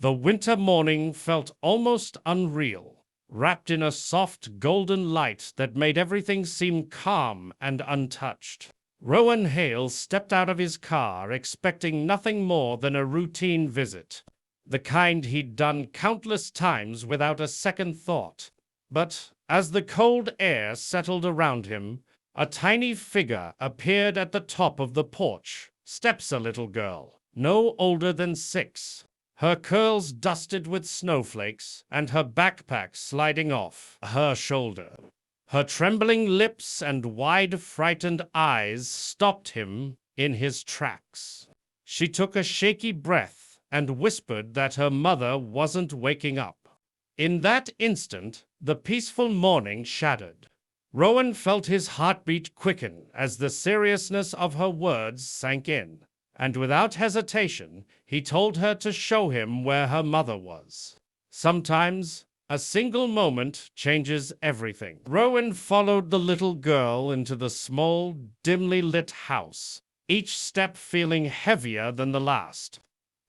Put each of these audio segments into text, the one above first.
The winter morning felt almost unreal, wrapped in a soft golden light that made everything seem calm and untouched. Rowan Hale stepped out of his car expecting nothing more than a routine visit, the kind he'd done countless times without a second thought. But as the cold air settled around him, a tiny figure appeared at the top of the porch. Steps a little girl, no older than 6, her curls dusted with snowflakes and her backpack sliding off her shoulder. Her trembling lips and wide, frightened eyes stopped him in his tracks. She took a shaky breath and whispered that her mother wasn't waking up. In that instant, the peaceful morning shattered. Rowan felt his heartbeat quicken as the seriousness of her words sank in, and without hesitation, he told her to show him where her mother was. Sometimes, a single moment changes everything. Rowan followed the little girl into the small, dimly lit house, each step feeling heavier than the last.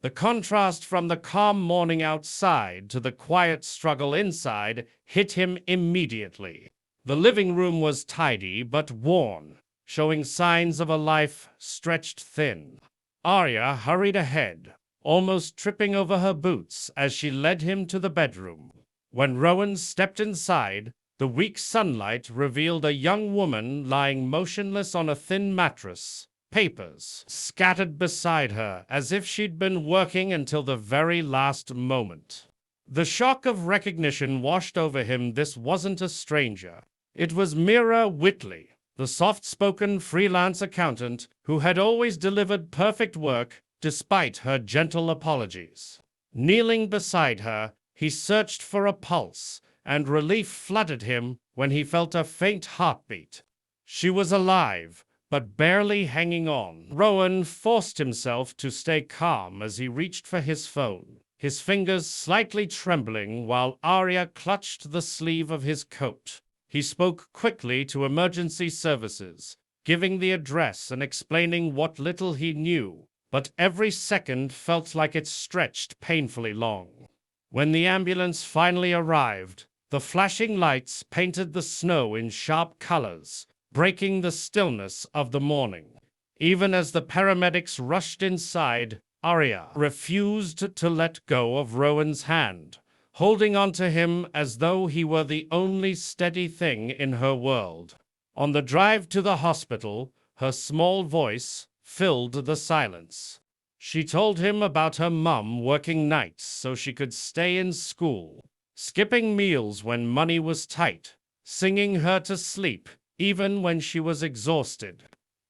The contrast from the calm morning outside to the quiet struggle inside hit him immediately. The living room was tidy but worn, showing signs of a life stretched thin. Arya hurried ahead, almost tripping over her boots as she led him to the bedroom. When Rowan stepped inside, the weak sunlight revealed a young woman lying motionless on a thin mattress, papers scattered beside her as if she'd been working until the very last moment. The shock of recognition washed over him. This wasn't a stranger. It was Mira Whitley, the soft-spoken freelance accountant who had always delivered perfect work despite her gentle apologies. Kneeling beside her, he searched for a pulse, and relief flooded him when he felt a faint heartbeat. She was alive, but barely hanging on. Rowan forced himself to stay calm as he reached for his phone, his fingers slightly trembling while Arya clutched the sleeve of his coat. He spoke quickly to emergency services, giving the address and explaining what little he knew, but every second felt like it stretched painfully long. When the ambulance finally arrived, the flashing lights painted the snow in sharp colors, breaking the stillness of the morning. Even as the paramedics rushed inside, Arya refused to let go of Rowan's hand, holding on to him as though he were the only steady thing in her world. On the drive to the hospital, her small voice filled the silence. She told him about her mum working nights so she could stay in school, skipping meals when money was tight, singing her to sleep even when she was exhausted.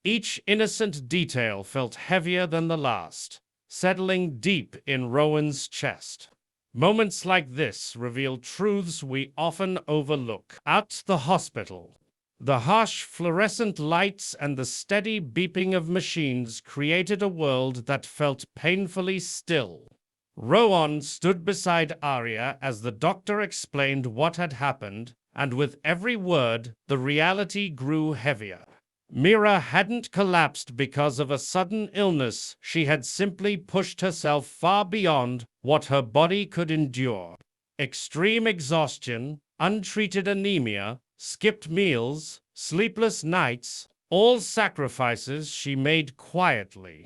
Each innocent detail felt heavier than the last, settling deep in Rowan's chest. Moments like this reveal truths we often overlook. At the hospital, the harsh fluorescent lights and the steady beeping of machines created a world that felt painfully still. Rowan stood beside Arya as the doctor explained what had happened, and with every word, the reality grew heavier. Mira hadn't collapsed because of a sudden illness. She had simply pushed herself far beyond what her body could endure. Extreme exhaustion, untreated anemia, skipped meals, sleepless nights, all sacrifices she made quietly,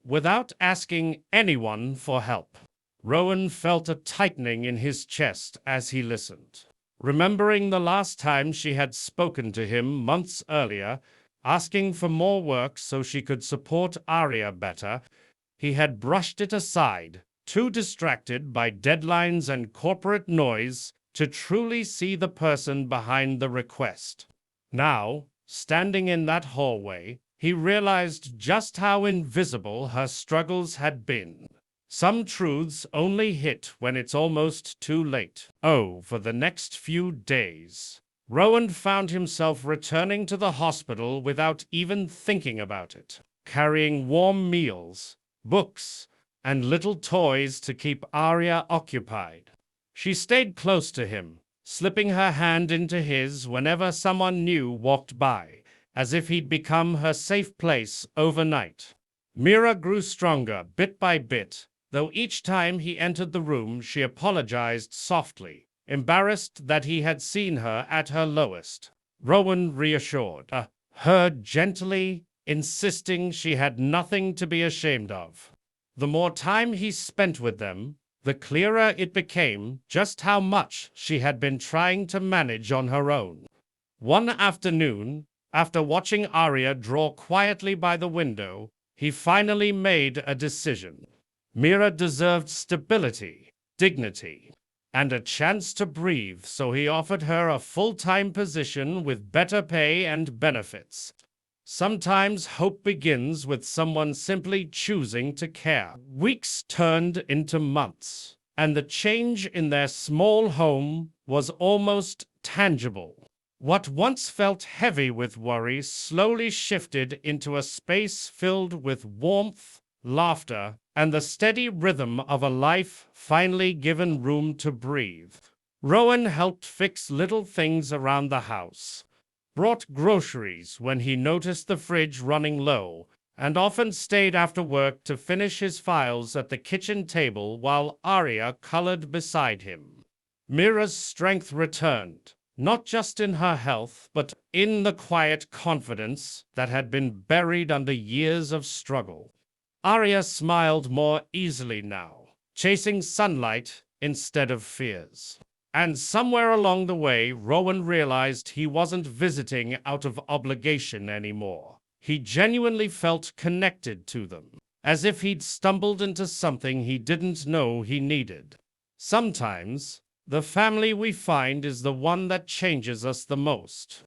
without asking anyone for help. Rowan felt a tightening in his chest as he listened. Remembering the last time she had spoken to him months earlier, asking for more work so she could support Arya better, he had brushed it aside, too distracted by deadlines and corporate noise to truly see the person behind the request. Now, standing in that hallway, he realized just how invisible her struggles had been. Some truths only hit when it's almost too late. Oh, for the next few days. Rowan found himself returning to the hospital without even thinking about it, carrying warm meals, books, and little toys to keep Arya occupied. She stayed close to him, slipping her hand into his whenever someone new walked by, as if he'd become her safe place overnight. Mira grew stronger bit by bit, though each time he entered the room she apologized softly, embarrassed that he had seen her at her lowest. Rowan reassured her gently, insisting she had nothing to be ashamed of. The more time he spent with them, the clearer it became just how much she had been trying to manage on her own. One afternoon, after watching Arya draw quietly by the window, he finally made a decision. Mira deserved stability, dignity, and a chance to breathe, so he offered her a full-time position with better pay and benefits. Sometimes hope begins with someone simply choosing to care. Weeks turned into months, and the change in their small home was almost tangible. What once felt heavy with worry slowly shifted into a space filled with warmth, laughter, and the steady rhythm of a life finally given room to breathe. Rowan helped fix little things around the house, brought groceries when he noticed the fridge running low, and often stayed after work to finish his files at the kitchen table while Arya colored beside him. Mira's strength returned, not just in her health, but in the quiet confidence that had been buried under years of struggle. Arya smiled more easily now, chasing sunlight instead of fears. And somewhere along the way, Rowan realized he wasn't visiting out of obligation anymore. He genuinely felt connected to them, as if he'd stumbled into something he didn't know he needed. Sometimes, the family we find is the one that changes us the most.